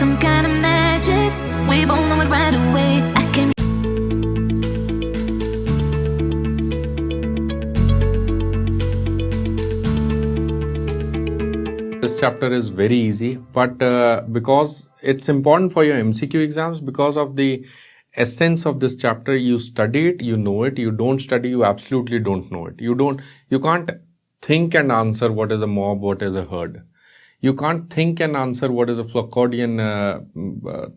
some kind of magic. We both know it right away. I came. This chapter is very easy, but because it's important for your MCQ exams, because of the essence of this chapter, you study it, you know it. You don't study, you absolutely don't know it. You can't think and answer what is a mob, what is a herd. You can't think and answer what is a Foucauldian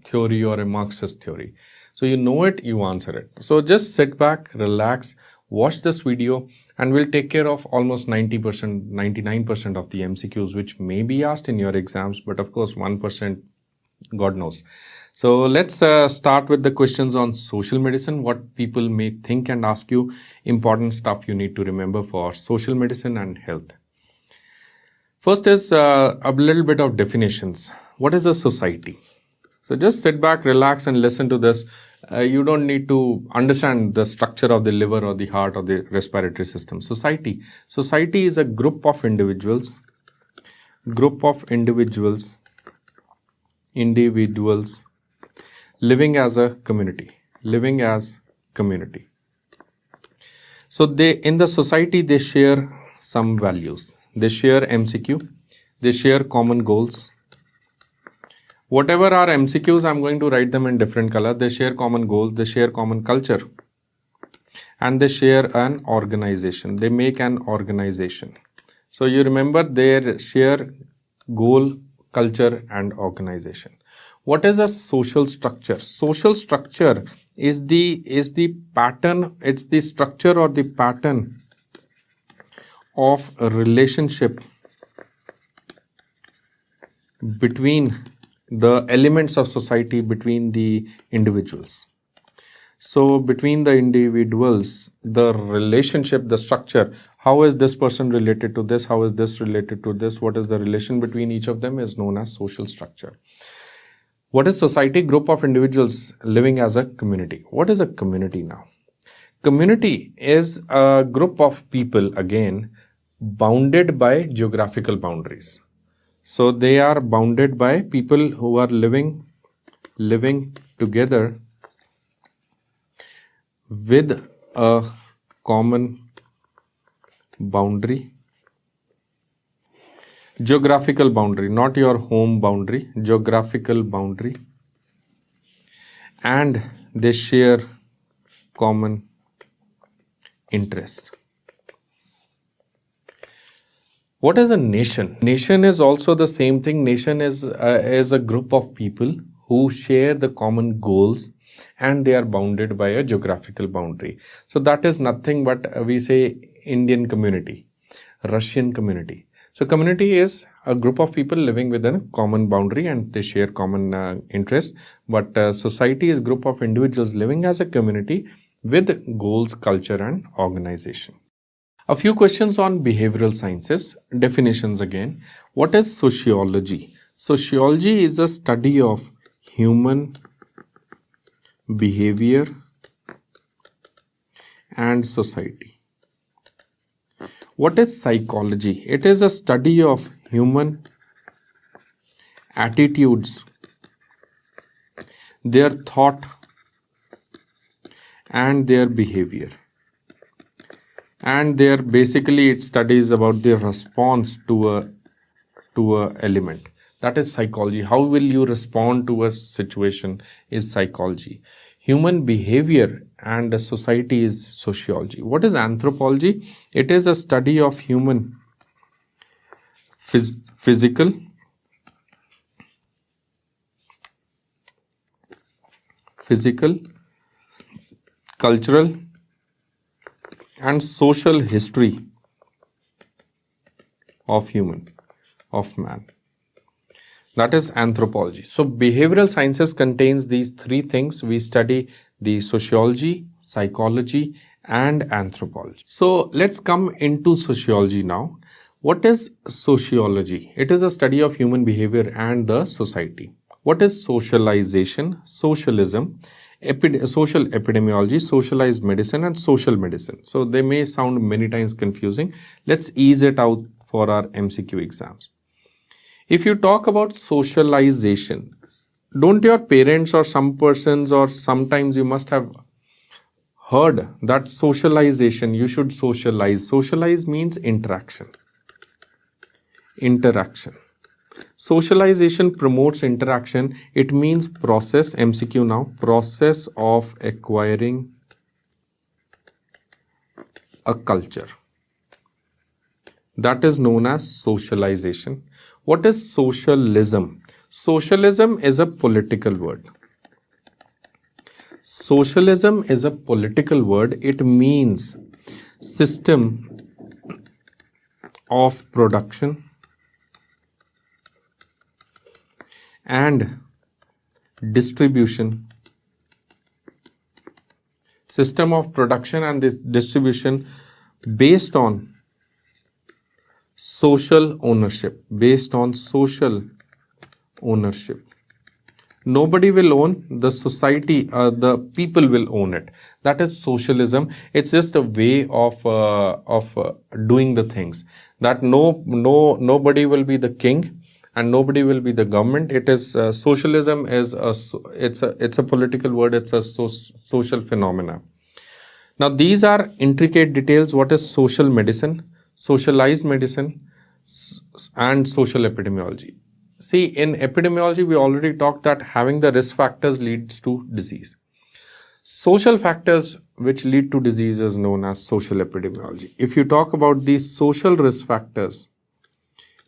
theory or a Marxist theory. So you know it, you answer it. So just sit back, relax, watch this video, and we'll take care of almost 90%, 99% of the MCQs which may be asked in your exams, but of course 1%, God knows. So let's start with the questions on social medicine, what people may think and ask you, important stuff you need to remember for social medicine and health. First is a little bit of definitions. What is a society? So just sit back, relax and listen to this. You don't need to understand the structure of the liver or the heart or the respiratory system. Society is a group of individuals living as a community. So in the society, they share some values. They share MCQ. They share common goals. Whatever are MCQs, I'm going to write them in different color. They share common goals. They share common culture. And they share an organization. They make an organization. So you remember they share goal, culture, and organization. What is a social structure? Social structure is the pattern, it's the structure or the pattern of a relationship between the elements of society, between the individuals. So between the individuals, the relationship, the structure, how is this person related to this? How is this related to this? What is the relation between each of them is known as social structure. What is society? Group of individuals living as a community. What is a community now? Community is a group of people, again, bounded by geographical boundaries. So they are bounded by people who are living together with a common boundary. Geographical boundary, not your home boundary, geographical boundary. And they share common interest. What is a nation? Nation is also the same thing. Nation is a group of people who share the common goals and they are bounded by a geographical boundary. So that is nothing but we say Indian community, Russian community. So community is a group of people living within a common boundary and they share common interest. But society is a group of individuals living as a community with goals, culture and organization. A few questions on behavioral sciences. Definitions again. What is sociology? Sociology is a study of human behavior and society. What is psychology? It is a study of human attitudes, their thought and their behavior. And there basically it studies about the response to a element. That is psychology. How will you respond to a situation is psychology. Human behavior and society is sociology. What is anthropology? It is a study of human physical, cultural and social history of man. That is anthropology. So behavioral sciences contains these three things. We study the sociology, psychology and anthropology. So let's come into sociology now. What is sociology? It is a study of human behavior and the society. What is socialization, socialism, social epidemiology, socialized medicine and social medicine? So they may sound many times confusing. Let's ease it out for our MCQ exams. If you talk about socialization, Don't your parents or some persons, or sometimes you must have heard that socialization, you should socialize. Socialize means interaction. Interaction. Socialization promotes interaction. It means process, MCQ now, process of acquiring a culture. That is known as socialization. What is socialism? Socialism is a political word. Socialism is a political word. It means system of production and distribution. System of production and distribution based on social ownership. Based on social ownership. Nobody will own the society, the people will own it. That is socialism. It's just a way of doing the things. That nobody will be the king and nobody will be the government. It is socialism is it's a political word. It's a social phenomena. Now these are intricate details. What is social medicine, socialized medicine, and social epidemiology? See, in epidemiology, we already talked that having the risk factors leads to disease. Social factors which lead to disease is known as social epidemiology. If you talk about these social risk factors,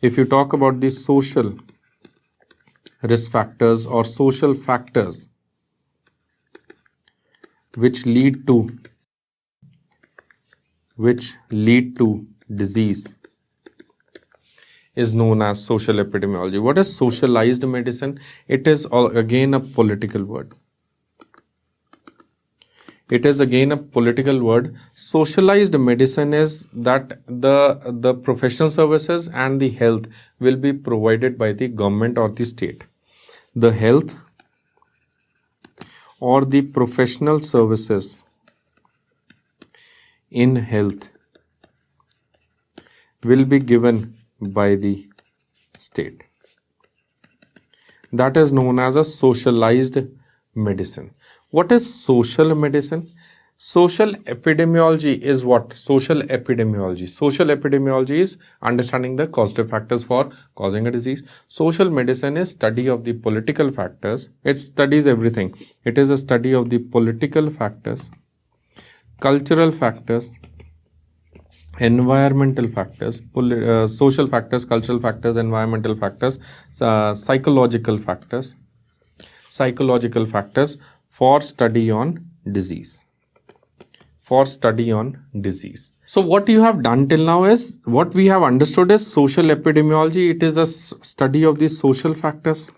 if you talk about these social risk factors or social factors which lead to disease, is known as social epidemiology. What is socialized medicine? It is again a political word. It is again a political word. Socialized medicine is that the professional services and the health will be provided by the government or the state. The health or the professional services in health will be given by the state. That is known as a socialized medicine. What is social medicine? Social epidemiology is what? Social epidemiology. Social epidemiology is understanding the causative factors for causing a disease. Social medicine is study of the political factors. It studies everything. It is a study of the political factors, cultural factors, environmental factors, social factors, cultural factors, environmental factors, psychological factors for study on disease. For study on disease. So what you have done till now is, what we have understood is social epidemiology. It is a study of the social factors.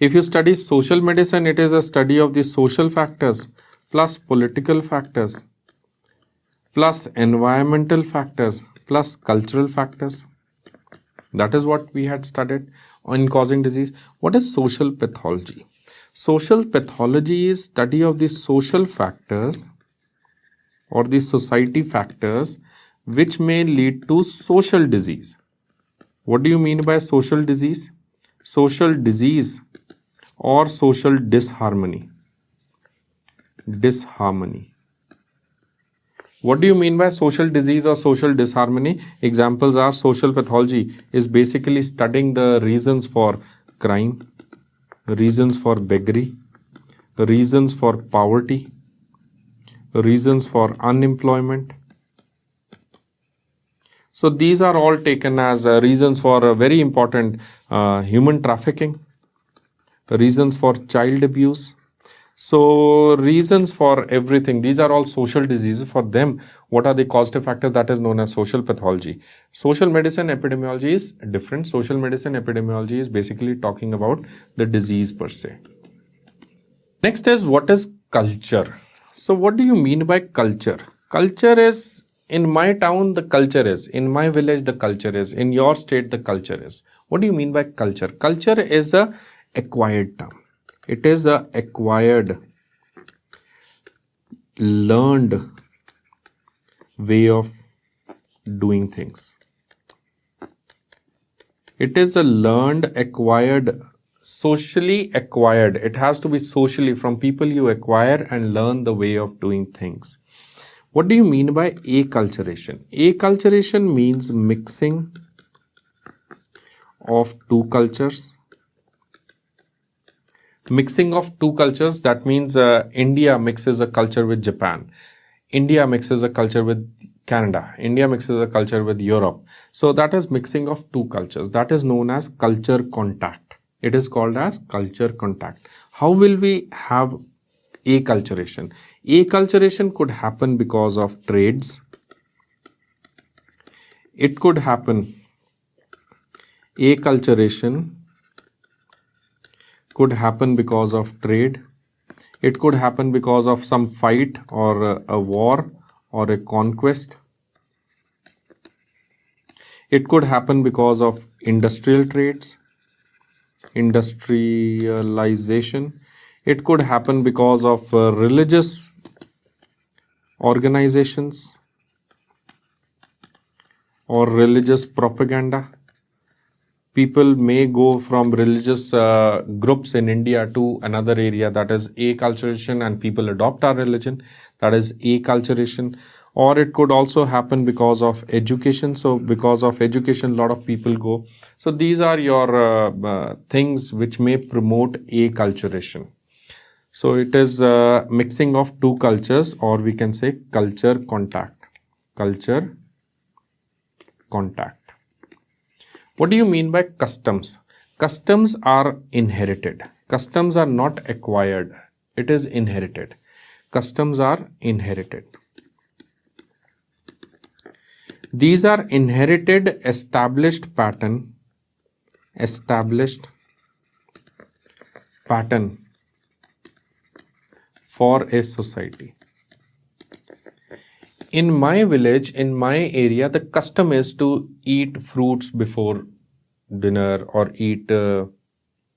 If you study social medicine, it is a study of the social factors plus political factors plus environmental factors plus cultural factors. That is what we had studied on causing disease. What is social pathology? Social pathology is study of the social factors or the society factors which may lead to social disease. What do you mean by social disease? Social disease or social disharmony. Disharmony. What do you mean by social disease or social disharmony? Examples are, social pathology is basically studying the reasons for crime, reasons for beggary, reasons for poverty, reasons for unemployment. So these are all taken as reasons for very important human trafficking, reasons for child abuse. So reasons for everything. These are all social diseases. For them, what are the causative factors? That is known as social pathology. Social medicine epidemiology is different. Social medicine epidemiology is basically talking about the disease per se. Next is, what is culture? So what do you mean by culture? Culture is, in my town the culture is, in my village the culture is, in your state the culture is. What do you mean by culture? Culture is a acquired term. It is a acquired, learned way of doing things. It is a learned, acquired socially acquired. It has to be socially, from people you acquire and learn the way of doing things. What do you mean by acculturation? Acculturation means mixing of two cultures. Mixing of two cultures, that means India mixes a culture with Japan. India mixes a culture with Canada. India mixes a culture with Europe. So that is mixing of two cultures. That is known as culture contact. It is called as culture contact. How will we have acculturation? Acculturation could happen because of trades. It could happen. Acculturation could happen because of trade. It could happen because of some fight or a war or a conquest. It could happen because of industrial trades, industrialization. It could happen because of religious organizations or religious propaganda. People may go from religious groups in India to another area, that is acculturation, and people adopt our religion, that is acculturation. Or it could also happen because of education. So because of education, a lot of people go. So these are your things which may promote acculturation. So it is mixing of two cultures, or we can say culture contact. Culture contact. What do you mean by customs? Customs are inherited. Customs are not acquired. It is inherited. Customs are inherited. These are inherited established pattern for a society. In my village, in my area, the custom is to eat fruits before dinner or eat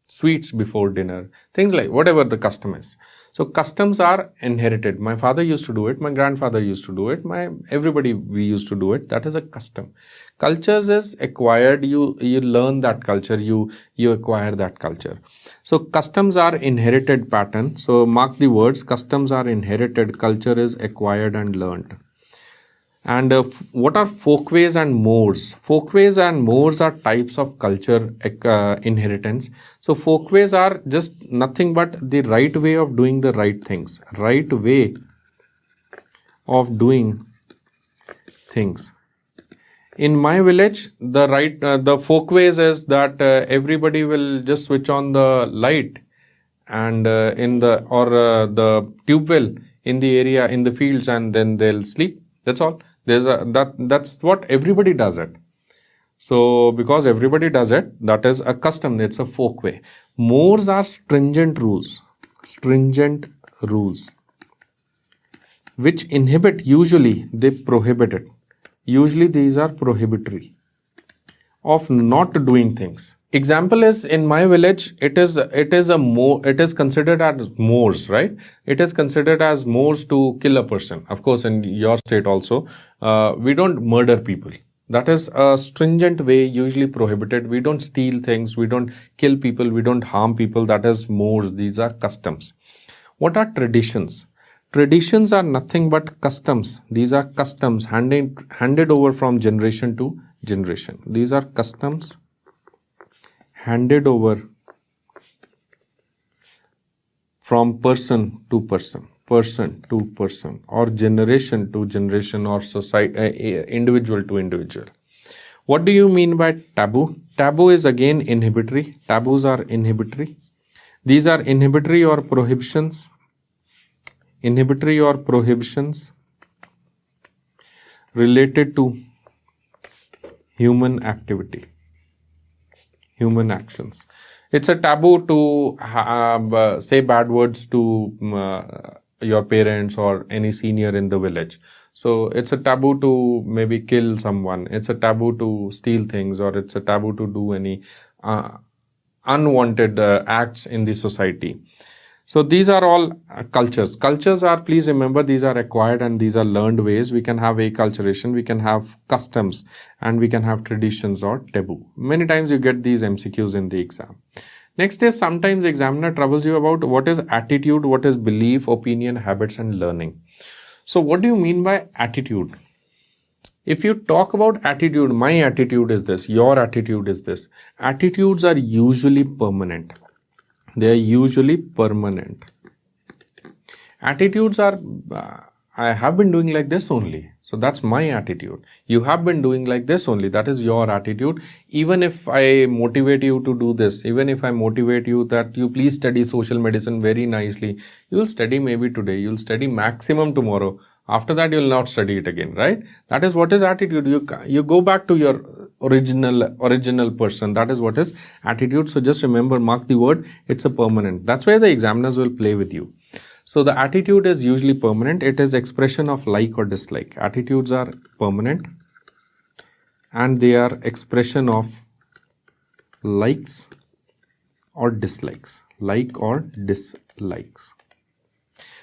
sweets before dinner. Things like whatever the custom is. So customs are inherited. My father used to do it. My grandfather used to do it. Everybody we used to do it. That is a custom. Cultures is acquired. You learn that culture. You acquire that culture. So customs are inherited pattern. So mark the words. Customs are inherited. Culture is acquired and learned. And what are folkways and mores? Folkways and mores are types of culture inheritance. So folkways are just nothing but the right way of doing the right things. Right way of doing things. In my village, the folkways is that everybody will just switch on the light and the tube well in the area, in the fields, and then they'll sleep. That's all. That's what everybody does it. So because everybody does it, that is a custom. It's a folkway. Mores are stringent rules, which inhibit. Usually they prohibit it. Usually these are prohibitory of not doing things. Example is, in my village, it is considered as mores, right? It is considered as mores to kill a person. Of course, in your state also, we don't murder people. That is a stringent way, usually prohibited. We don't steal things. We don't kill people. We don't harm people. That is mores. These are customs. What are traditions? Traditions are nothing but customs. These are customs handed over from generation to generation. These are customs handed over from person to person, or generation to generation, or society, individual to individual. What do you mean by taboo? Taboo is again inhibitory. Taboos are inhibitory. These are inhibitory or prohibitions. Inhibitory or prohibitions related to human activity. Human actions. It's a taboo to say bad words to your parents or any senior in the village. So it's a taboo to maybe kill someone. It's a taboo to steal things, or it's a taboo to do any unwanted acts in the society. So these are all cultures. Cultures are, please remember, these are acquired and these are learned ways. We can have acculturation, we can have customs, and we can have traditions or taboo. Many times you get these MCQs in the exam. Next is sometimes examiner troubles you about what is attitude, what is belief, opinion, habits and learning. So what do you mean by attitude? If you talk about attitude, my attitude is this, your attitude is this. Attitudes are usually permanent. They are usually permanent. Attitudes are, I have been doing like this only. So that's my attitude. You have been doing like this only. That is your attitude. Even if I motivate you to do this, even if I motivate you that you please study social medicine very nicely, you'll study maybe today, you'll study maximum tomorrow. After that, you'll not study it again, right? That is what is attitude. You go back to your original person. That is what is attitude. So just remember, mark the word, it's a permanent. That's why the examiners will play with you. So the attitude is usually permanent. It is expression of like or dislike. Attitudes are permanent and they are expression of likes or dislikes. Like or dislikes.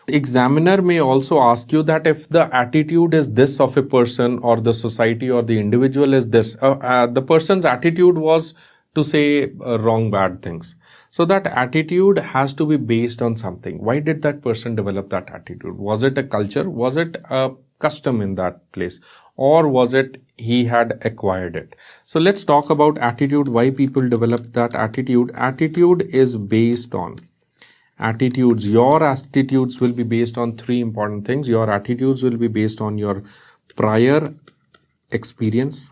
The examiner may also ask you that if the attitude is this of a person or the society or the individual is this, the person's attitude was to say wrong, bad things. So that attitude has to be based on something. Why did that person develop that attitude? Was it a culture? Was it a custom in that place? Or was it he had acquired it? So let's talk about attitude, why people develop that attitude. Attitude is based on attitudes. Your attitudes will be based on three important things. Your attitudes will be based on your prior experiences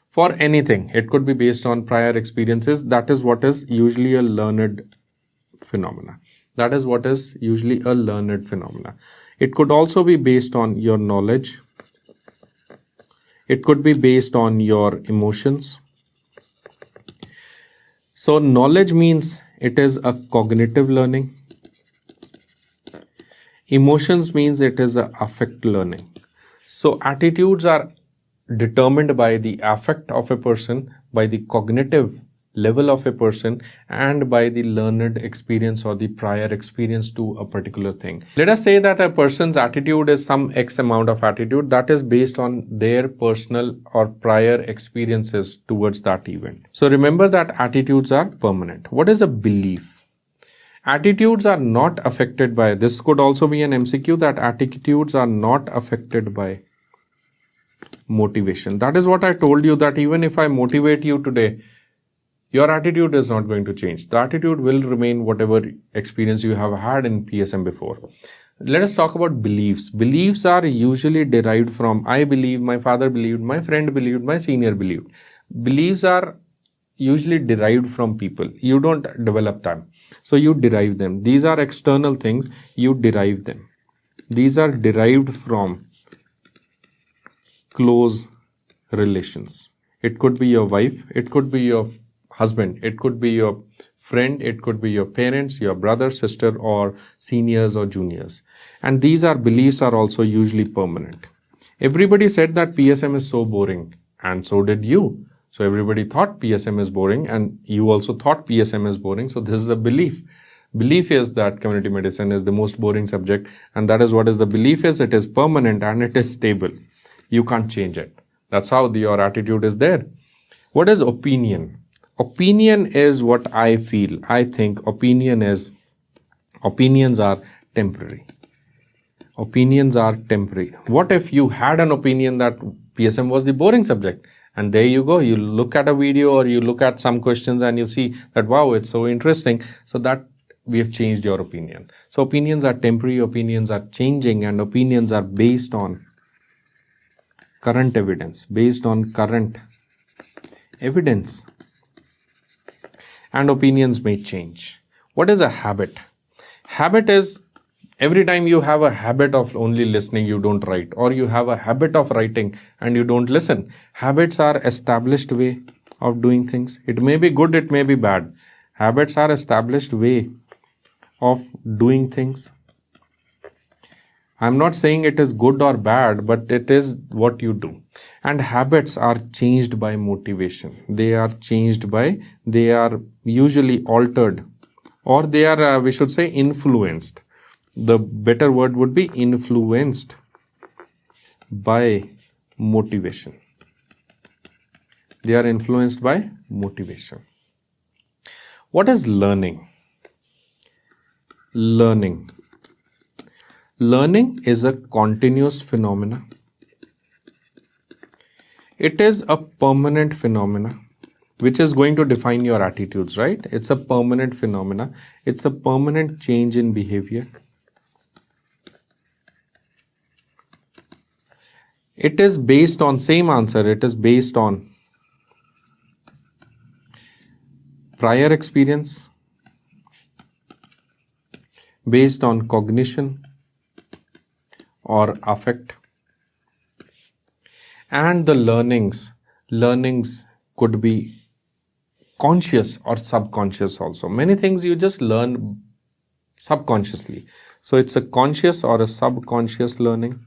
for anything. It could be based on prior experiences. That is what is usually a learned phenomena. That is what is usually a learned phenomena. It could also be based on your knowledge. It could be based on your emotions. So knowledge means it is a cognitive learning. Emotions means it is a affect learning. So attitudes are determined by the affect of a person, by the cognitive level of a person, and by the learned experience or the prior experience to a particular thing. Let us say that a person's attitude is some X amount of attitude that is based on their personal or prior experiences towards that event. So remember that attitudes are permanent. What is a belief? Attitudes are not affected by, this could also be an MCQ, that attitudes are not affected by motivation. That is what I told you, that even if I motivate you today, your attitude is not going to change. The attitude will remain whatever experience you have had in PSM before. Let us talk about beliefs. Beliefs are usually derived from I believe, my father believed, my friend believed, my senior believed. Beliefs are usually derived from people. You don't develop them. So you derive them. These are external things. You derive them. These are derived from close relations. It could be your wife. It could be your husband, it could be your friend, it could be your parents, your brother, sister, or seniors or juniors. And these are beliefs are also usually permanent. Everybody said that PSM is so boring, and so did you. So everybody thought PSM is boring, and you also thought PSM is boring. So this is a belief. Belief is that community medicine is the most boring subject, and that is what is the belief is. It is permanent and it is stable. You can't change it. That's how your attitude is there. What is opinion? Opinion is what I feel. I think opinions are temporary. Opinions are temporary. What if you had an opinion that PSM was the boring subject? And there you go. You look at a video or you look at some questions and you see that, wow, it's so interesting. So that we have changed your opinion. So opinions are temporary. Opinions are changing, and opinions are based on current evidence. Based on current evidence. And opinions may change. What is a habit? Habit is every time you have a habit of only listening, you don't write, or you have a habit of writing and you don't listen. Habits are established way of doing things. It may be good, it may be bad. Habits are established way of doing things. I'm not saying it is good or bad, but it is what you do. And habits are changed by motivation. They are usually altered, or they are, we should say, influenced. The better word would be influenced by motivation. They are influenced by motivation. What is learning? Learning is a continuous phenomena. It is a permanent phenomena which is going to define your attitudes, right? It's a permanent phenomena. It's a permanent change in behavior. It is based on, same answer, it is based on prior experience, based on cognition or affect. And the learnings could be conscious or subconscious also. Many things you just learn subconsciously. So it's a conscious or a subconscious learning.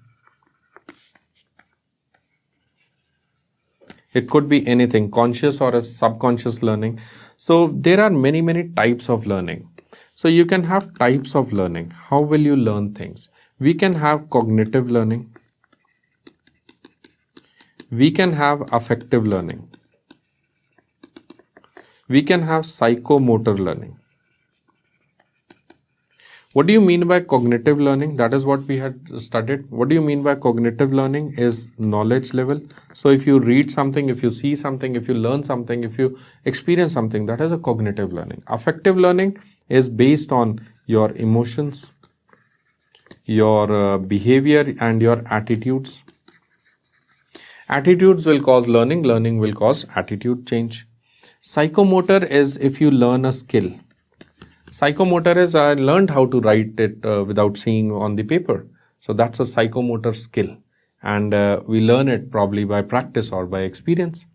It could be anything, conscious or a subconscious learning. So there are many types of learning. So you can have types of learning. How will you learn things? We can have cognitive learning. We can have affective learning. We can have psychomotor learning. What do you mean by cognitive learning? That is what we had studied. What do you mean by cognitive learning? Is knowledge level. So if you read something, if you see something, if you learn something, if you experience something, that is a cognitive learning. Affective learning is based on your emotions, your behavior and your attitudes. Attitudes will cause learning, learning will cause attitude change. Psychomotor is if you learn a skill. Psychomotor is I learned how to write it without seeing on the paper. So that's a psychomotor skill. And we learn it probably by practice or by experience.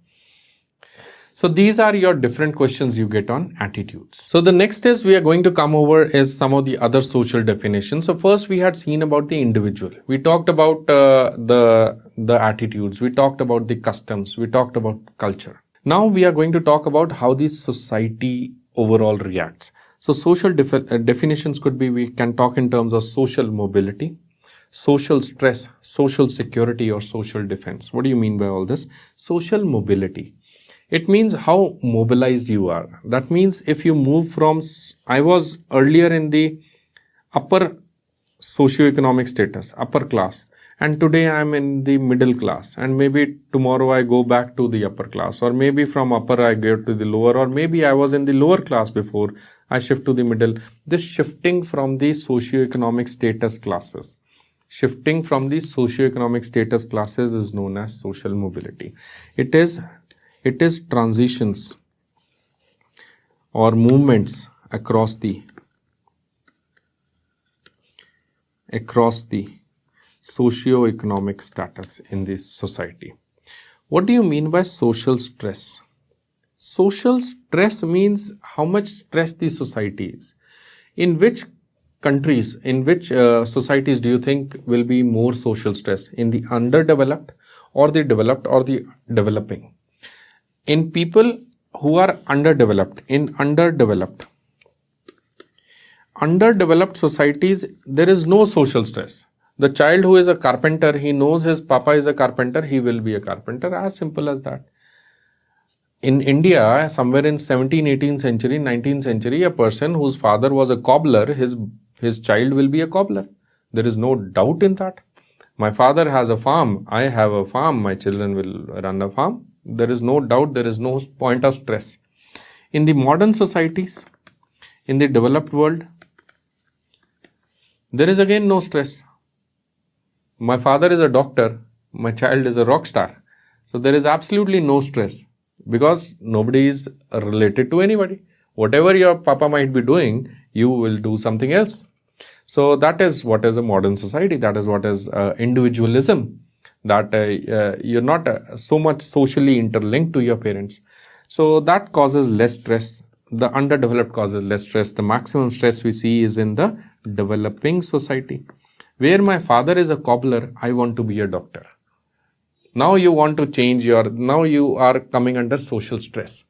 So these are your different questions you get on attitudes. So the next is we are going to come over is some of the other social definitions. So first we had seen about the individual. We talked about the attitudes. We talked about the customs. We talked about culture. Now we are going to talk about how the society overall reacts. So social definitions could be, we can talk in terms of social mobility, social stress, social security or social defense. What do you mean by all this? Social mobility. It means how mobilized you are. That means if you move from, I was earlier in the upper socioeconomic status, upper class, and today I am in the middle class, and maybe tomorrow I go back to the upper class, or maybe from upper I go to the lower, or maybe I was in the lower class before I shift to the middle. This shifting from the socioeconomic status classes. Shifting from the socioeconomic status classes is known as social mobility. It is transitions or movements across the socio-economic status in this society. What do you mean by social stress? Social stress means how much stress the society is. In which countries, in which societies do you think will be more social stress? In the underdeveloped or the developed or the developing? In people who are underdeveloped, in underdeveloped societies, there is no social stress. The child who is a carpenter, he knows his papa is a carpenter, he will be a carpenter, as simple as that. In India, somewhere in 17th, 18th century, 19th century, a person whose father was a cobbler, his child will be a cobbler. There is no doubt in that. My father has a farm, I have a farm, my children will run a farm. There is no doubt, there is no point of stress. In the modern societies, in the developed world, there is again no stress. My father is a doctor, my child is a rock star. So there is absolutely no stress because nobody is related to anybody. Whatever your papa might be doing, you will do something else. So that is what is a modern society. That is what is individualism. That you're not so much socially interlinked to your parents. So that causes less stress. The underdeveloped causes less stress. The maximum stress we see is in the developing society. Where my father is a cobbler, I want to be a doctor. Now you want to change now you are coming under social stress.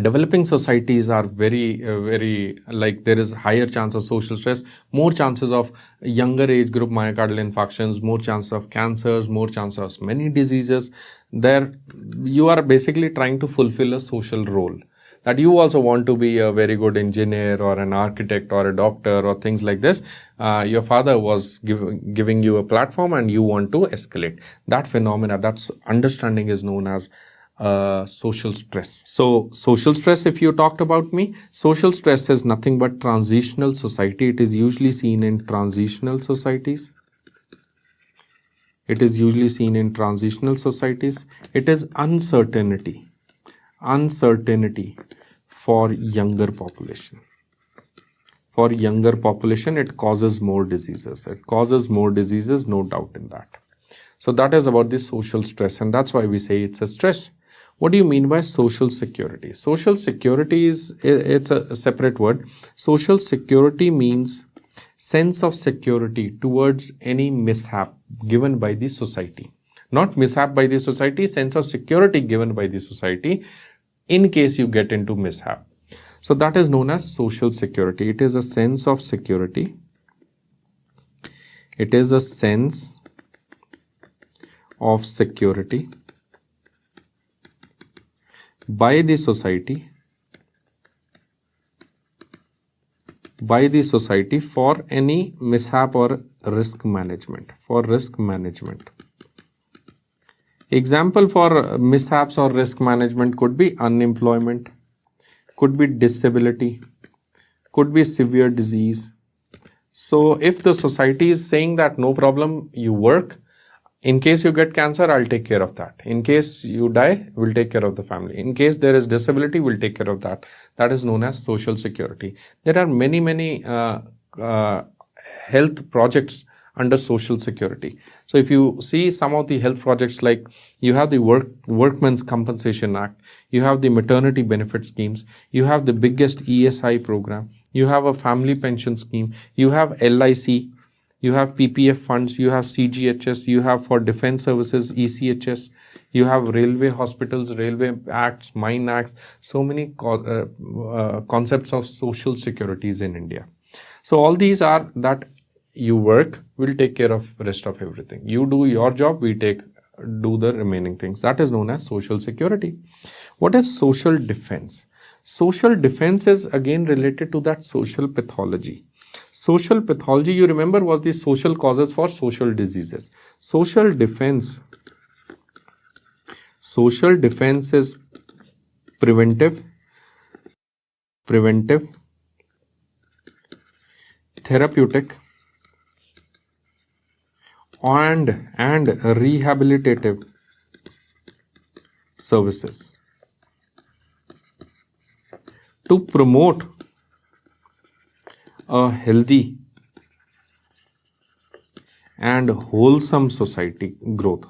developing societies are very like there is higher chance of social stress, more chances of younger age group myocardial infarctions, more chances of cancers, more chances of many diseases. There you are basically trying to fulfill a social role, that you also want to be a very good engineer or an architect or a doctor or things like this. Your father was giving you a platform and you want to escalate. That phenomena, that's understanding is known as social stress. So social stress, if you talked about me, social stress is nothing but transitional society. It is usually seen in transitional societies. It is usually seen in transitional societies. It is uncertainty for younger population. For younger population, it causes more diseases. It causes more diseases, no doubt in that. So that is about the social stress, and that's why we say it's a stress. What do you mean by social security? Social security it's a separate word. Social security means sense of security towards any mishap given by the society. Not mishap by the society, sense of security given by the society in case you get into mishap. So that is known as social security. It is a sense of security. It is a sense of security by the society for any mishap or risk management. Example for mishaps or risk management could be unemployment, could be disability, could be severe disease. So if the society is saying that no problem, you work, in case you get cancer, I'll take care of that. In case you die, we'll take care of the family. In case there is disability, we'll take care of that. That is known as social security. There are many health projects under social security. So if you see some of the health projects, like you have the Workmen's Compensation Act, you have the maternity benefit schemes, you have the biggest ESI program, you have a family pension scheme, you have LIC, you have PPF funds, you have CGHS, you have for defense services, ECHS, you have railway hospitals, railway acts, mine acts, so many concepts of social securities in India. So all these are that you work, we'll take care of rest of everything. You do your job, we do the remaining things. That is known as social security. What is social defense? Social defense is again related to that social pathology. Social pathology, you remember, was the social causes for social diseases. Social defense is preventive, therapeutic, and rehabilitative services to promote a healthy and wholesome society growth,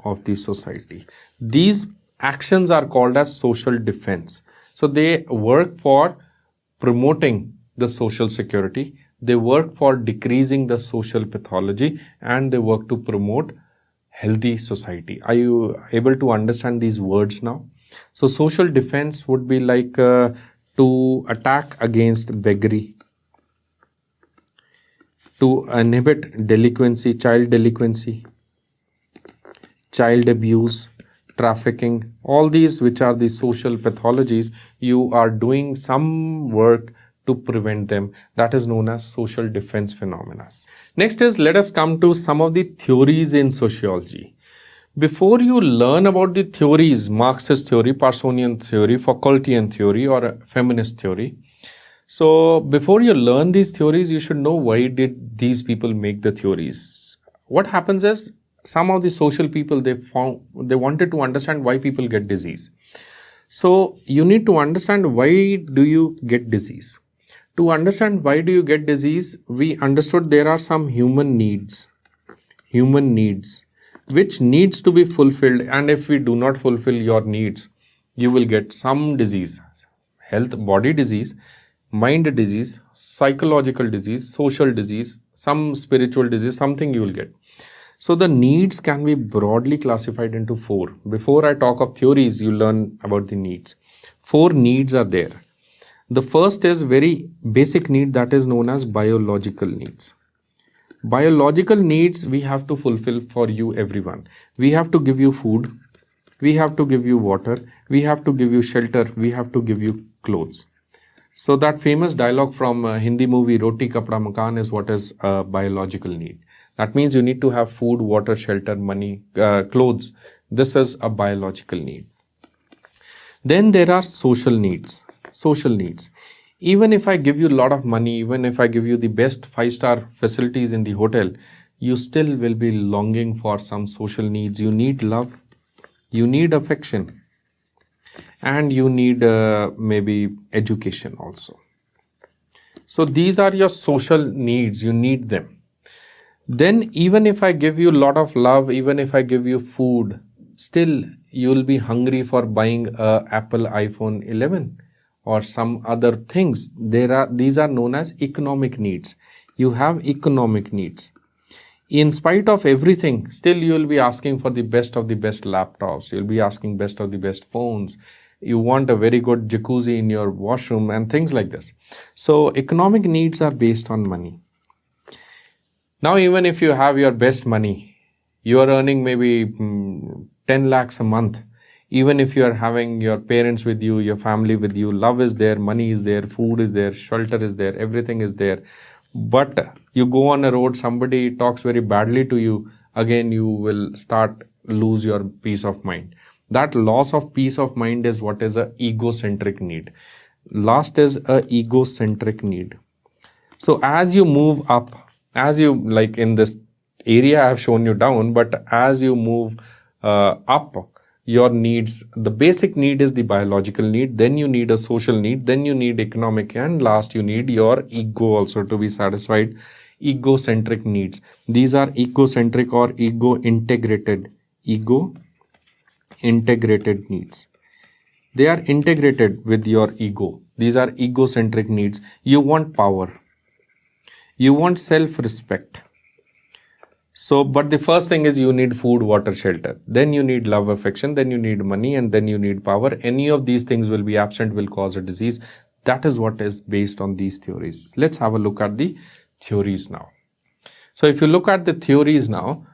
of the society. These actions are called as social defense. So they work for promoting the social security, they work for decreasing the social pathology, and they work to promote healthy society. Are you able to understand these words now? So social defense would be like to attack against beggary, to inhibit delinquency, child abuse, trafficking, all these which are the social pathologies, you are doing some work to prevent them. That is known as social defense phenomena. Next is, let us come to some of the theories in sociology. Before you learn about the theories, Marxist theory, Parsonian theory, Foucaultian theory, or feminist theory, so before you learn these theories, you should know why did these people make the theories. What happens is, some of the social people, they wanted to understand why people get disease. So you need to understand why do you get disease. To understand why do you get disease, we understood there are some human needs which needs to be fulfilled, and if we do not fulfill your needs, you will get some disease, health, body disease, mind disease, psychological disease, social disease, some spiritual disease, something you will get. So the needs can be broadly classified into four. Before I talk of theories, you learn about the needs. Four needs are there. The first is very basic need, that is known as biological needs. Biological needs we have to fulfill for you, everyone. We have to give you food, we have to give you water, we have to give you shelter, we have to give you clothes. So that famous dialogue from Hindi movie Roti Kapda Makan is what is a biological need. That means you need to have food, water, shelter, money, clothes. This is a biological need. Then there are social needs. Social needs. Even if I give you a lot of money, even if I give you the best 5-star facilities in the hotel, you still will be longing for some social needs. You need love, you need affection, and you need maybe education also. So these are your social needs, you need them. Then even if I give you a lot of love, even if I give you food, still you will be hungry for buying a Apple iPhone 11 or some other things. These are known as economic needs. You have economic needs. In spite of everything, still you will be asking for the best of the best laptops. You'll be asking best of the best phones. You want a very good jacuzzi in your washroom and things like this. So economic needs are based on money. Now, even if you have your best money, you are earning maybe 10 lakhs a month. Even if you are having your parents with you, your family with you, love is there, money is there, food is there, shelter is there, everything is there. But you go on a road, somebody talks very badly to you, again you will start lose your peace of mind. That loss of peace of mind is what is a egocentric need. Last is a egocentric need. So as you move up, as you like in this area I have shown you down, but as you move up, your needs, the basic need is the biological need, then you need a social need, then you need economic, and last you need your ego also to be satisfied. Egocentric needs. These are egocentric or ego integrated needs. They are integrated with your ego. These are egocentric needs. You want power, you want self-respect. So, but the first thing is you need food, water, shelter. Then you need love, affection. Then you need money, and then you need power. Any of these things will be absent, will cause a disease. That is what is based on these theories. Let's have a look at the theories now. So if you look at the theories now,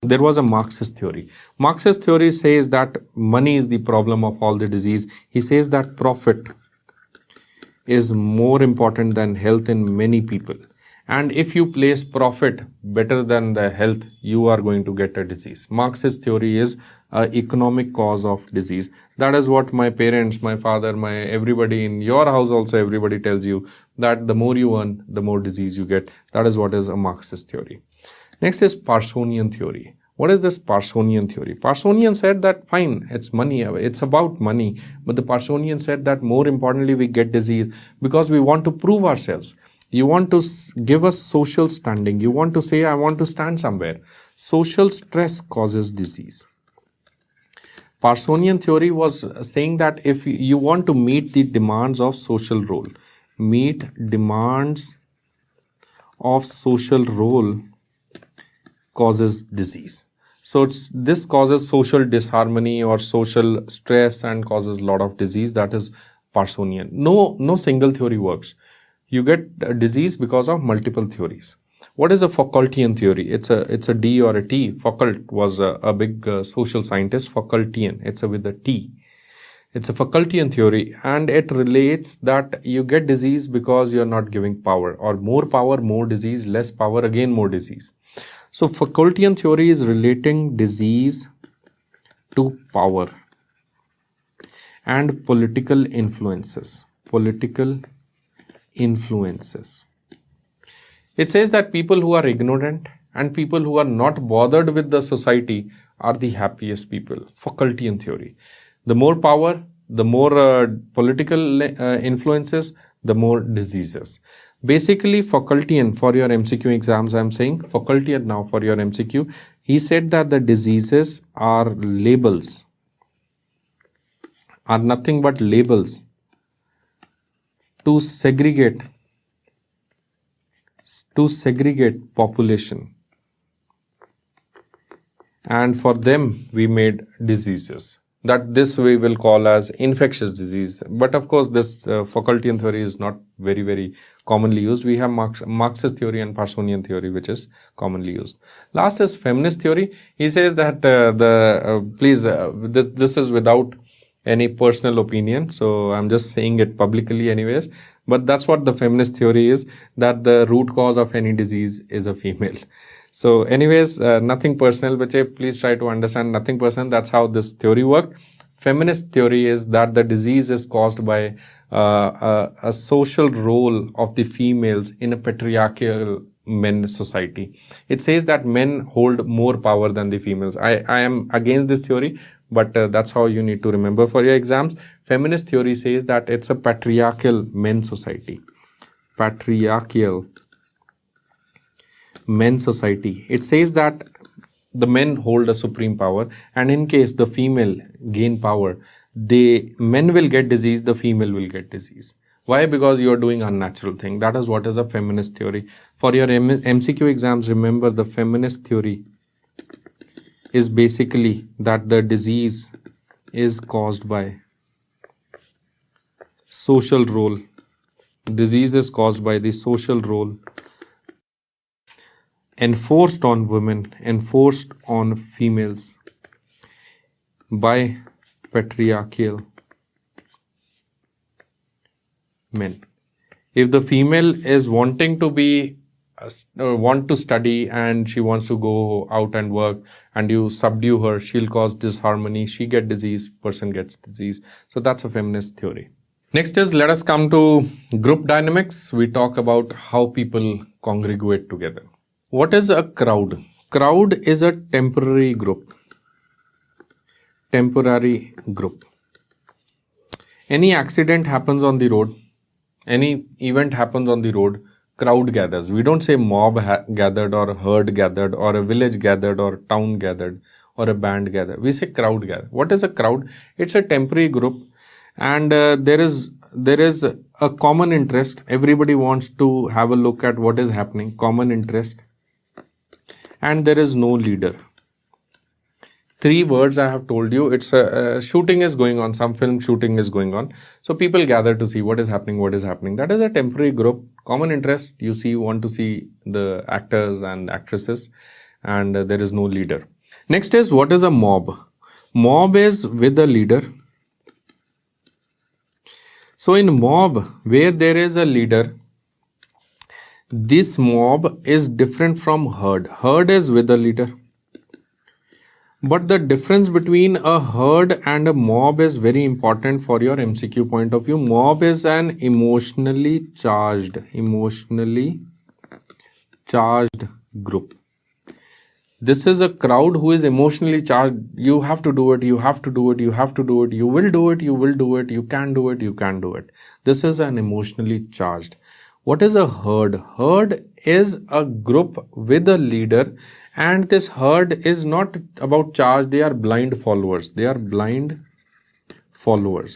there was a Marxist theory. Marxist theory says that money is the problem of all the disease. He says that profit is more important than health in many people. And if you place profit better than the health, you are going to get a disease. Marxist theory is an economic cause of disease. That is what my parents, my father, everybody in your house also, everybody tells you that the more you earn, the more disease you get. That is what is a Marxist theory. Next is Parsonian theory. What is this Parsonian theory? Parsonian said that fine, it's money, it's about money. But the Parsonian said that more importantly, we get disease because we want to prove ourselves. You want to give us social standing. You want to say, I want to stand somewhere. Social stress causes disease. Parsonian theory was saying that if you want to meet the demands of social role, meet demands of social role causes disease. So this causes social disharmony or social stress and causes a lot of disease. That is Parsonian. No single theory works. You get a disease because of multiple theories. What is a Foucaultian theory? It's a D or a T. Foucault was a big social scientist. Foucaultian. It's with a T. It's a Foucaultian theory, and it relates that you get disease because you're not giving power, or more power, more disease, less power, again more disease. So Foucaultian theory is relating disease to power and political influences. It says that people who are ignorant and people who are not bothered with the society are the happiest people. Foucaultian theory. The more power, the more political influences, the more diseases. Basically, Foucaultian, for your MCQ exams, I'm saying Foucaultian now for your MCQ. He said that the diseases are labels, are nothing but labels to segregate population. and for them we made diseases that this we will call as infectious disease. But of course this Foucaultian theory is not very commonly used. We have Marxist theory and Parsonian theory, which is commonly used. Last is feminist theory. He says that this is without any personal opinion, so I'm just saying it publicly anyways, but that's what the feminist theory is, that the root cause of any disease is a female. So anyways, nothing personal, but please try to understand, nothing personal. That's how this theory worked. Feminist theory is that the disease is caused by a social role of the females in a patriarchal men society. It says that men hold more power than the females. I am against this theory, but that's how you need to remember for your exams. Feminist theory says that it's a patriarchal men society. Patriarchal men society. It says that the men hold a supreme power, and in case the female gain power, the men will get disease, the female will get disease. Why? Because you are doing unnatural thing. That is what is a feminist theory. For your MCQ exams, remember the feminist theory is basically that the disease is caused by social role. Disease is caused by the social role enforced on women, enforced on females by patriarchal men. If the female is wanting to be want to study and she wants to go out and work and you subdue her, she'll cause disharmony, she get disease, person gets disease. So that's a feminist theory. Next is, let us come to group dynamics. We talk about how people congregate together. What is a crowd? Crowd is a temporary group. Temporary group. Any accident happens on the road, any event happens on the road, crowd gathers. We don't say mob gathered or herd gathered or a village gathered or town gathered or a band gathered. We say crowd gathered. What is a crowd? It's a temporary group, and there is a common interest. Everybody wants to have a look at what is happening. Common interest. And there is no leader. 3 words I have told you. It's a shooting is going on. Some film shooting is going on. So people gather to see what is happening. That is a temporary group. Common interest. You want to see the actors and actresses, and there is no leader. Next is, what is a mob? Mob is with a leader. So in mob, where there is a leader, this mob is different from herd. Herd is with a leader. But the difference between a herd and a mob is very important for your MCQ point of view. Mob is an emotionally charged group. This is a crowd who is emotionally charged. You have to do it, you have to do it, you have to do it, you will do it, you will do it, you can do it, you can do it. This is an emotionally charged. What is a herd? Herd is a group with a leader, and this herd is not about charge. They are blind followers.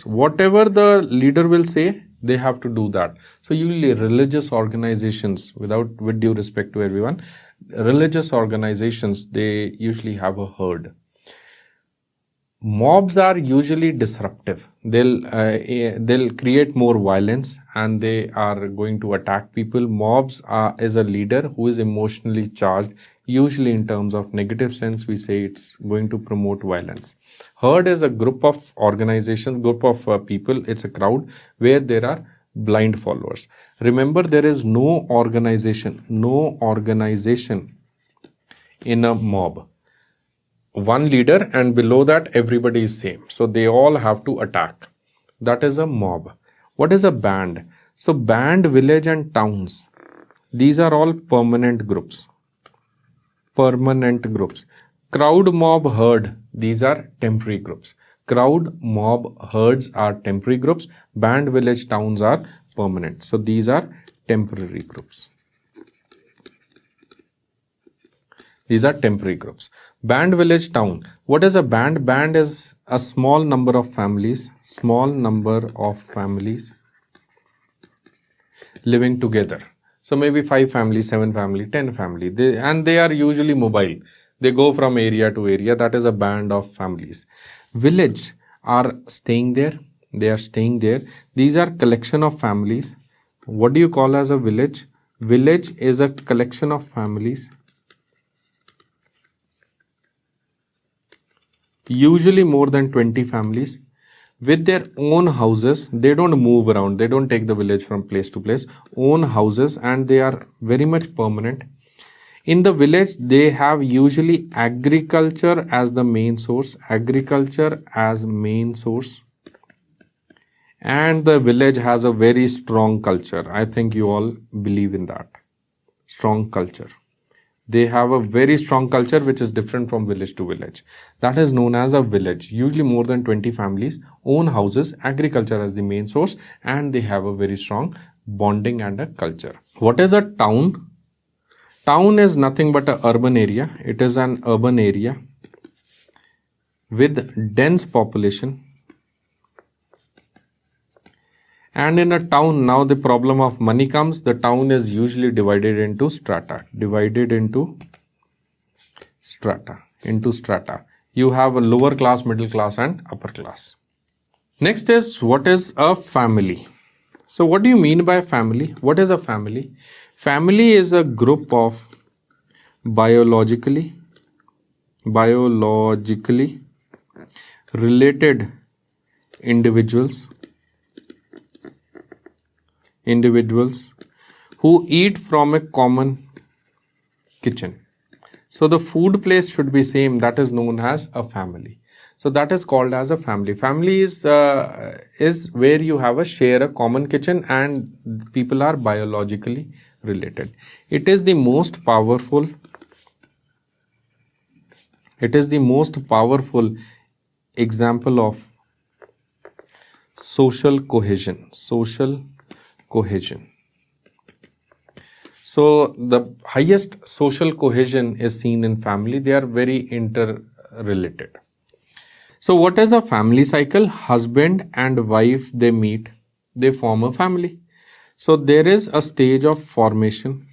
Whatever the leader will say, they have to do that. So usually religious organizations, with due respect to everyone, religious organizations, they usually have a herd. Mobs are usually disruptive. They'll create more violence and they are going to attack people. Mobs is a leader who is emotionally charged. Usually in terms of negative sense, we say it's going to promote violence. Herd is a group of organizations, group of people. It's a crowd where there are blind followers. Remember, there is no organization in a mob. One leader and below that everybody is same. So they all have to attack. That is a mob. What is a band? So band, village and towns. These are all permanent groups. Crowd, mob, herd. These are temporary groups. Crowd, mob, herds are temporary groups. Band, village, towns are permanent. So these are temporary groups. Band, village, town. What is a band? Band is a small number of families living together. So maybe 5 families, 7 families, 10 families. They are usually mobile. They go from area to area. That is a band of families. Village are staying there. They are staying there. These are collection of families. What do you call as a village? Village is a collection of families, usually more than 20 families, with their own houses. They don't move around. They don't take the village from place to place. Own houses, and they are very much permanent. In the village, they have usually agriculture as the main source. Agriculture as main source. And the village has a very strong culture. I think you all believe in that. Strong culture. They have a very strong culture which is different from village to village. That is known as a village. Usually more than 20 families, own houses, agriculture as the main source, and they have a very strong bonding and a culture. What is a town? Town is nothing but an urban area. It is an urban area with dense population. And in a town, now the problem of money comes. The town is usually divided into strata. You have a lower class, middle class, and upper class. Next is, what is a family? So what do you mean by family? What is a family? Family is a group of biologically related individuals who eat from a common kitchen. So the food place should be same. That is known as a family. So that is called as a family. Family is where you have a common kitchen, and people are biologically related. It is the most powerful example of social cohesion. So the highest social cohesion is seen in family. They are very interrelated. So what is a family cycle? Husband and wife, they meet, they form a family. So there is a stage of formation.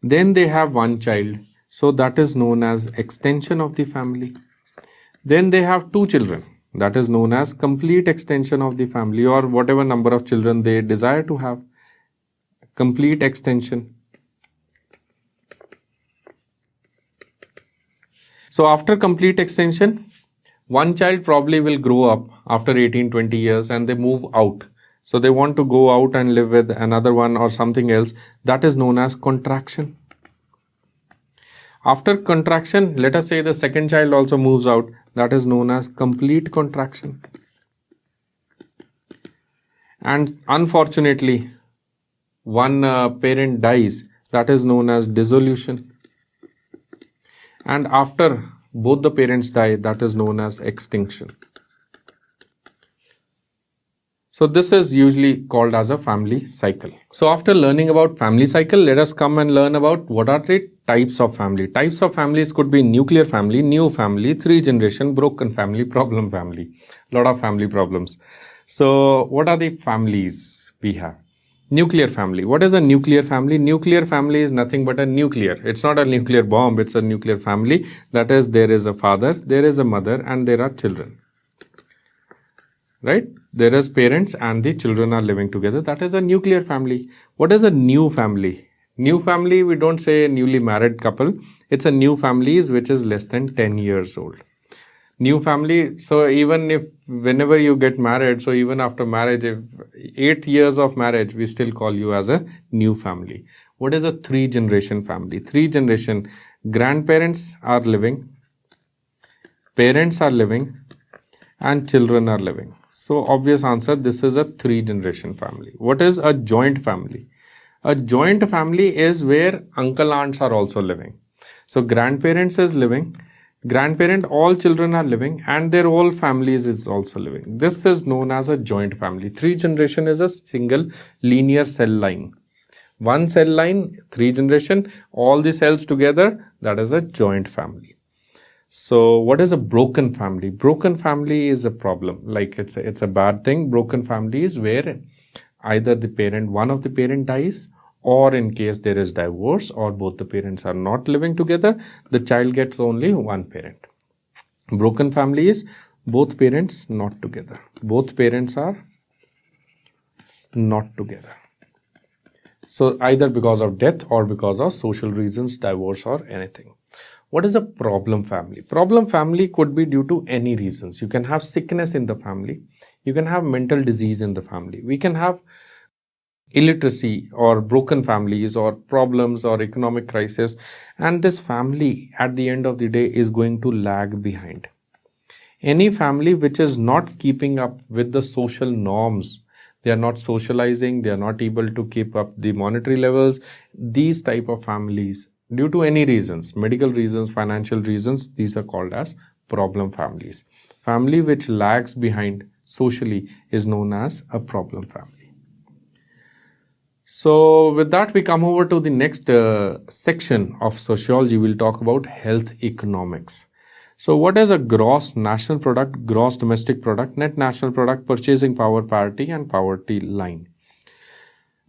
Then they have one child. So that is known as extension of the family. Then they have two children. That is known as complete extension of the family, or whatever number of children they desire to have. Complete extension. So after complete extension, one child probably will grow up after 18-20 years and they move out. So they want to go out and live with another one or something else. That is known as contraction. After contraction, let us say the second child also moves out. That is known as complete contraction. And unfortunately, one parent dies. That is known as dissolution. And after both the parents die, that is known as extinction. So this is usually called as a family cycle. So after learning about family cycle, let us come and learn about what are the types of family. Types of families could be nuclear family, new family, 3-generation, broken family, problem family. Lot of family problems. So what are the families we have? Nuclear family. What is a nuclear family? Nuclear family is nothing but a nuclear. It's not a nuclear bomb. It's a nuclear family. That is, there is a father, there is a mother, and there are children. Right? There is parents and the children are living together. That is a nuclear family. What is a new family? New family, we don't say newly married couple. It's a new family which is less than 10 years old. New family, so even if whenever you get married, so even after marriage, if 8 years of marriage, we still call you as a new family. What is a 3-generation family? 3-generation, grandparents are living, parents are living, and children are living. So obvious answer, this is a 3-generation family. What is a joint family? A joint family is where uncle aunts are also living. So grandparents is living, grandparent, all children are living, and their whole families is also living. This is known as a joint family. 3-generation is a single linear cell line. One cell line, 3-generation, all the cells together, that is a joint family. So what is a broken family? Broken family is a problem. Like it's a bad thing. Broken family is where either one of the parent dies, or in case there is divorce or both the parents are not living together, the child gets only one parent. Broken family is both parents not together. Both parents are not together. So either because of death or because of social reasons, divorce or anything. What is a problem family? Problem family could be due to any reasons. You can have sickness in the family. You can have mental disease in the family. We can have illiteracy or broken families or problems or economic crisis. And this family at the end of the day is going to lag behind. Any family which is not keeping up with the social norms, they are not socializing, they are not able to keep up the monetary levels, these type of families, due to any reasons, medical reasons, financial reasons, these are called as problem families. Family which lags behind socially is known as a problem family. So with that, we come over to the next section of sociology. We'll talk about health economics. So what is a gross national product, gross domestic product, net national product, purchasing power parity and poverty line?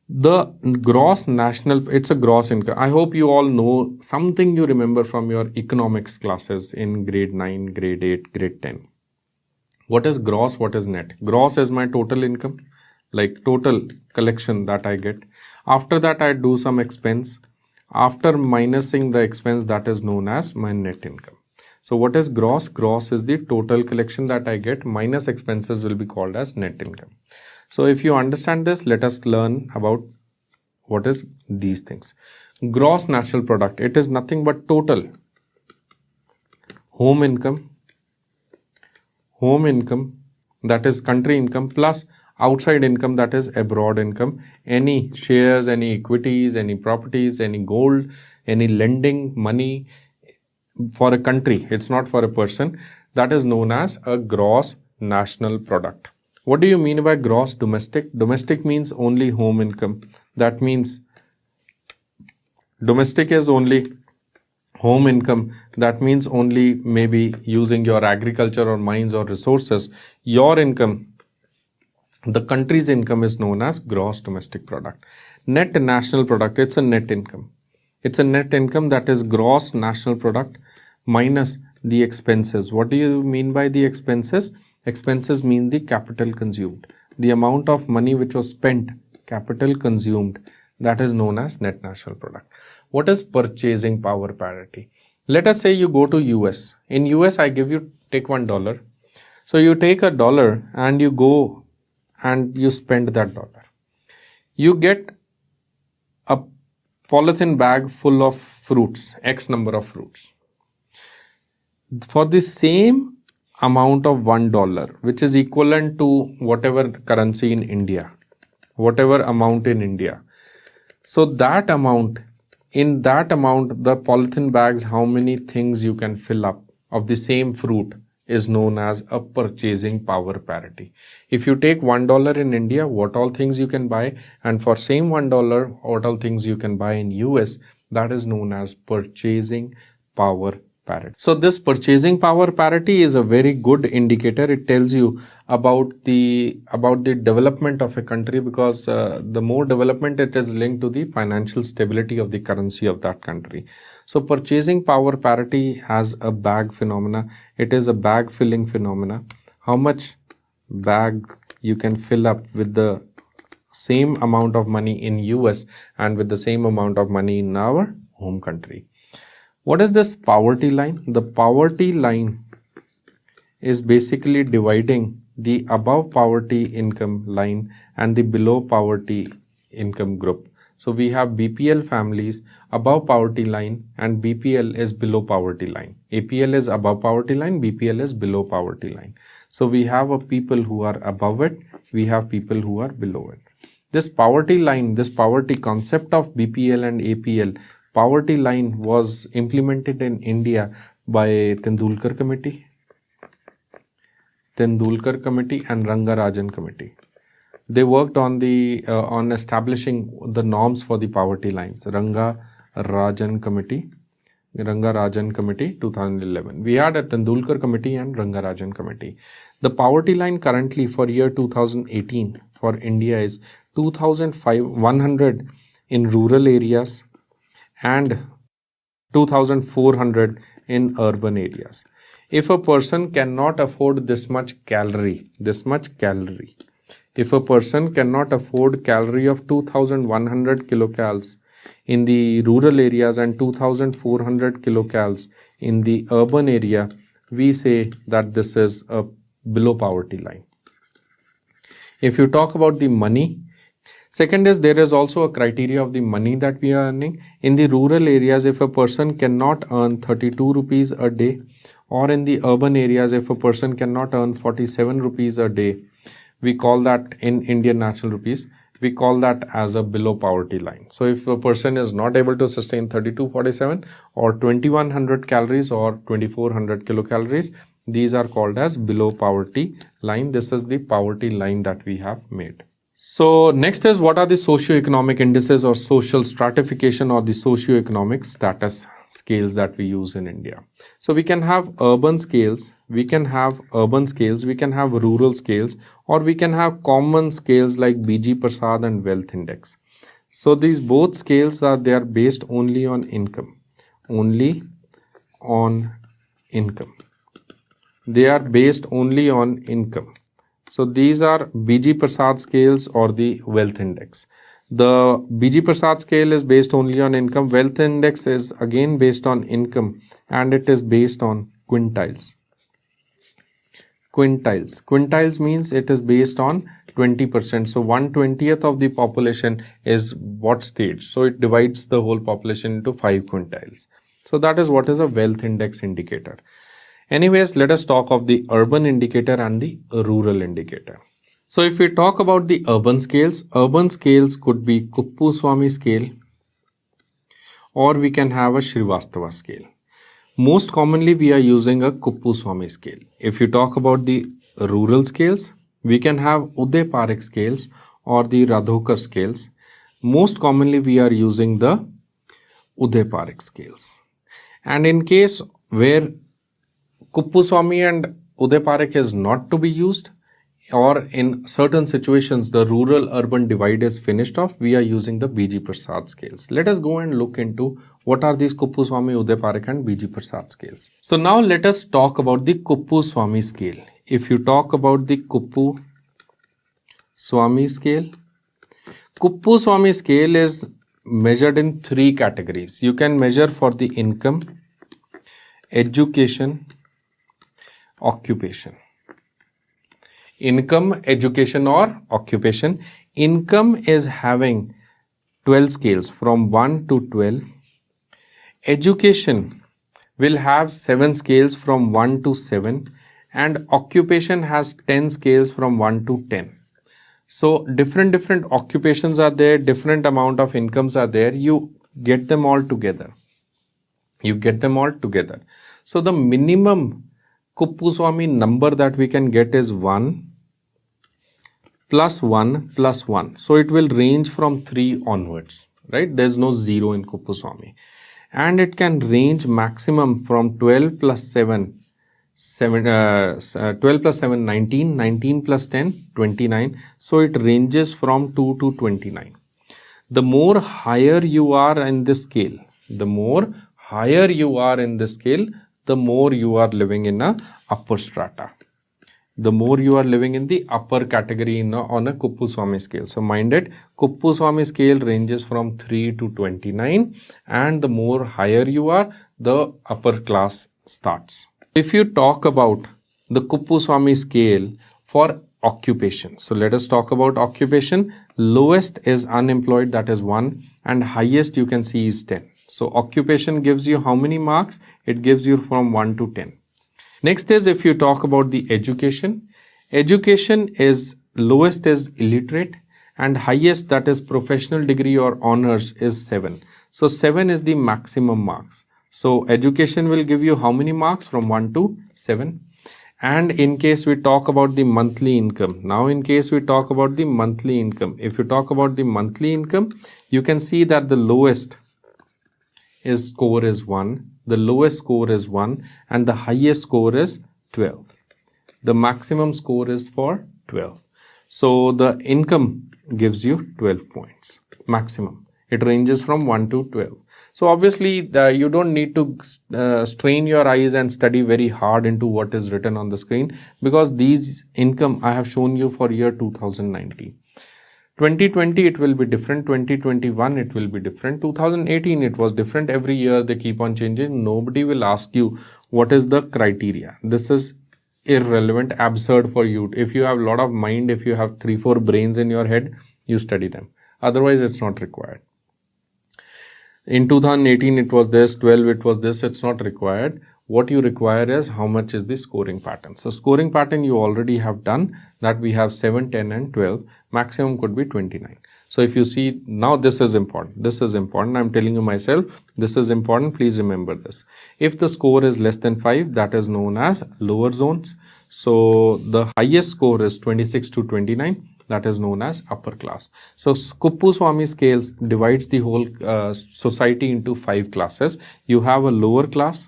The gross national, it's a gross income. I hope you all know something you remember from your economics classes in grade 9, grade 8, grade 10. What is gross, what is net? Gross is my total income, like total collection that I get. After that, I do some expense. After minusing the expense, that is known as my net income. So what is gross? Gross is the total collection that I get minus expenses will be called as net income. So if you understand this, let us learn about what is these things. Gross national product, it is nothing but total home income, that is country income, plus outside income, that is abroad income, any shares, any equities, any properties, any gold, any lending money for a country, it's not for a person, that is known as a gross national product. What do you mean by gross domestic? Domestic means only home income. That means domestic is only home income. That means only maybe using your agriculture or mines or resources. Your income, the country's income, is known as gross domestic product. Net national product, it's a net income. It's a net income, that is gross national product minus the expenses. What do you mean by the expenses? Expenses mean the capital consumed. The amount of money which was spent, capital consumed, that is known as net national product. What is purchasing power parity? Let us say you go to US. In US, I give you, take $1. So you take $1 and you go and you spend that dollar. You get a polythene bag full of fruits, X number of fruits. For the same amount of $1, which is equivalent to whatever currency in India, whatever amount in India. So that amount, in that amount, the polythene bags, how many things you can fill up of the same fruit is known as a purchasing power parity. If you take $1 in India, what all things you can buy, and for same $1, what all things you can buy in US, that is known as purchasing power parity. So this purchasing power parity is a very good indicator. It tells you about the development of a country, because the more development, it is linked to the financial stability of the currency of that country. So purchasing power parity has a bag phenomena. It is a bag filling phenomena. How much bag you can fill up with the same amount of money in US and with the same amount of money in our home country. What is this poverty line? The poverty line is basically dividing the above poverty income line and the below poverty income group. So we have BPL families above poverty line and BPL is below poverty line. APL is above poverty line, BPL is below poverty line. So we have a people who are above it, we have people who are below it. This poverty line, this poverty concept of BPL and APL, poverty line was implemented in India by Tendulkar Committee and Rangarajan Committee. They worked on on establishing the norms for the poverty lines. Rangarajan Committee, 2011. We had a Tendulkar Committee and Rangarajan Committee. The poverty line currently for year 2018 for India is 2,100 in rural areas and 2,400 in urban areas. If a person cannot afford this much calorie, if a person cannot afford calorie of 2,100 kilocalories in the rural areas and 2,400 kilocalories in the urban area, we say that this is a below poverty line. If you talk about the money, second is there is also a criteria of the money that we are earning. In the rural areas, if a person cannot earn 32 rupees a day, or in the urban areas, if a person cannot earn 47 rupees a day, we call that in Indian national rupees, we call that as a below poverty line. So if a person is not able to sustain 3247 or 2100 calories or 2400 kilocalories, these are called as below poverty line. This is the poverty line that we have made. So next is what are the socioeconomic indices or social stratification or the socioeconomic status scales that we use in India. So we can have urban scales, we can have rural scales, or we can have common scales like BG Prasad and wealth index. So these both scales they are based only on income. They are based only on income. So these are BG Prasad scales or the wealth index. The BG Prasad scale is based only on income. Wealth index is again based on income and it is based on quintiles. Quintiles means it is based on 20%. So 1/20th of the population is what stage? So it divides the whole population into 5 quintiles. So that is what is a wealth index indicator. Anyways, let us talk of the urban indicator and the rural indicator. So if we talk about the urban scales could be Kuppuswamy scale or we can have a Srivastava scale. Most commonly we are using a Kuppuswamy scale. If you talk about the rural scales, we can have Uday Parekh scales or the Radhokar scales. Most commonly we are using the Uday Parekh scales. And in case where Kuppuswamy and Uday Parekh is not to be used, or in certain situations the rural-urban divide is finished off, we are using the BG Prasad scales. Let us go and look into what are these Kuppuswamy, Uday Parekh and BG Prasad scales. So now let us talk about the Kuppuswamy scale. If you talk about the Kuppuswamy scale is measured in 3 categories. You can measure for the income, education, occupation. Income, education or occupation. Income is having 12 scales from 1 to 12. Education will have 7 scales from 1 to 7 and occupation has 10 scales from 1 to 10. So different occupations are there, different amount of incomes are there. You get them all together. So the minimum Kuppuswamy number that we can get is 1 plus 1 plus 1. So it will range from 3 onwards, right? There's no 0 in Kuppuswamy. And it can range maximum from 12 plus 7, 19, 19 plus 10, 29. So it ranges from 2 to 29. The more higher you are in this scale, the more you are living in a upper strata. The more you are living in the upper category on a Kuppuswamy scale. So mind it, Kuppuswamy scale ranges from 3 to 29 and the more higher you are, the upper class starts. If you talk about the Kuppuswamy scale for occupation. So let us talk about occupation. Lowest is unemployed, that is 1, and highest you can see is 10. So occupation gives you how many marks? It gives you from 1 to 10. Next is if you talk about the education. Education is lowest is illiterate and highest, that is professional degree or honors, is 7. So 7 is the maximum marks. So education will give you how many marks? From 1 to 7. And in case we talk about the monthly income. Now in case we talk about the monthly income. If you talk about the monthly income, you can see that the lowest score is 1, the lowest score is 1 and the highest score is 12. The maximum score is for 12. So the income gives you 12 points maximum. It ranges from 1 to 12. So obviously, you don't need to strain your eyes and study very hard into what is written on the screen, because these income I have shown you for year 2019. 2020 it will be different, 2021 it will be different, 2018 it was different. Every year they keep on changing. Nobody will ask you what is the criteria. This is irrelevant, absurd for you. If you have a lot of mind, if you have 3-4 brains in your head, you study them. Otherwise it's not required. In 2018 it was this, 12 it was this, it's not required. What you require is how much is the scoring pattern. So scoring pattern you already have done, that we have 7, 10 and 12. Maximum could be 29. So if you see, now this is important. This is important. I'm telling you myself, this is important. Please remember this. If the score is less than 5, that is known as lower zones. So the highest score is 26 to 29. That is known as upper class. So Kuppuswamy scales divides the whole society into 5 classes. You have a lower class,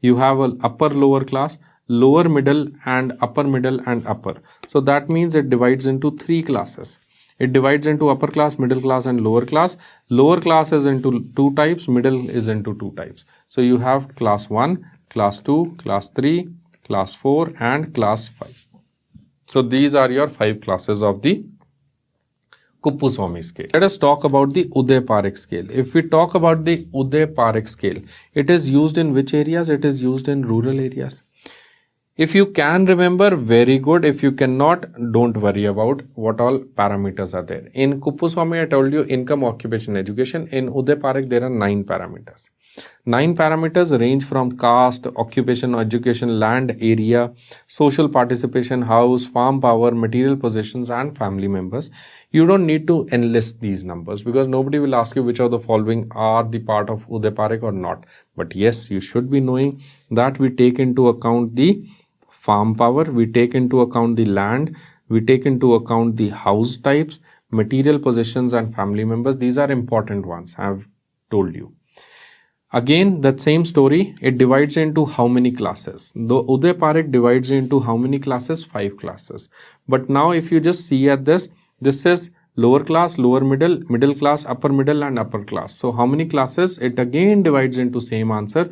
you have an upper lower class, lower middle and upper. So that means it divides into 3 classes. It divides into upper class, middle class and lower class. Lower class is into 2 types, middle is into 2 types. So you have class 1, class 2, class 3, class 4 and class 5. So these are your 5 classes of the Kuppuswamy scale. Let us talk about the Uday Parekh scale. If we talk about the Uday Parekh scale, it is used in which areas? It is used in rural areas. If you can remember, very good. If you cannot, don't worry about what all parameters are there. In Kuppuswamy, I told you income, occupation, education. In Uday Parekh, there are 9 parameters. 9 parameters range from caste, occupation, education, land area, social participation, house, farm power, material possessions and family members. You don't need to enlist these numbers because nobody will ask you which of the following are the part of Uday Parekh or not. But yes, you should be knowing that we take into account the farm power, we take into account the land, we take into account the house types, material possessions and family members. These are important ones, I have told you. Again, that same story, it divides into how many classes? The Uday Parekh divides into how many classes? 5 classes. But now if you just see at this is lower class, lower middle, middle class, upper middle and upper class. So how many classes? It again divides into same answer.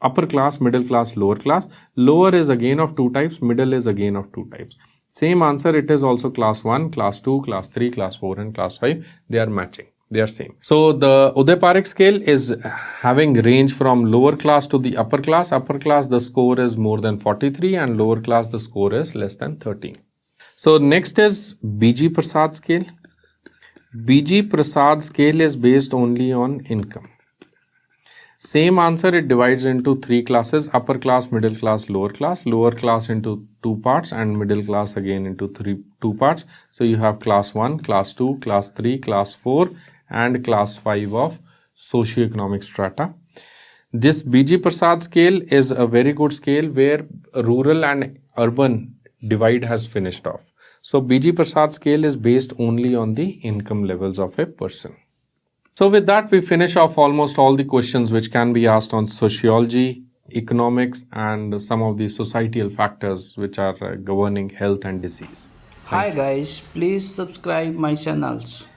Upper class, middle class, lower class. Lower is again of 2 types, middle is again of 2 types. Same answer, it is also class 1, class 2, class 3, class 4 and class 5. They are matching. They are same. So the Uday Parekh scale is having range from lower class to the upper class. Upper class, the score is more than 43 and lower class, the score is less than 13. So next is BG Prasad scale. BG Prasad scale is based only on income. Same answer, it divides into 3 classes, upper class, middle class, lower class into 2 parts and middle class again into 2 parts. So you have class 1, class 2, class 3, class 4 and class 5 of socioeconomic strata. This BG Prasad scale is a very good scale where rural and urban divide has finished off. So BG Prasad scale is based only on the income levels of a person. So with that, we finish off almost all the questions which can be asked on sociology, economics, and some of the societal factors which are governing health and disease. Hi guys, please subscribe my channels.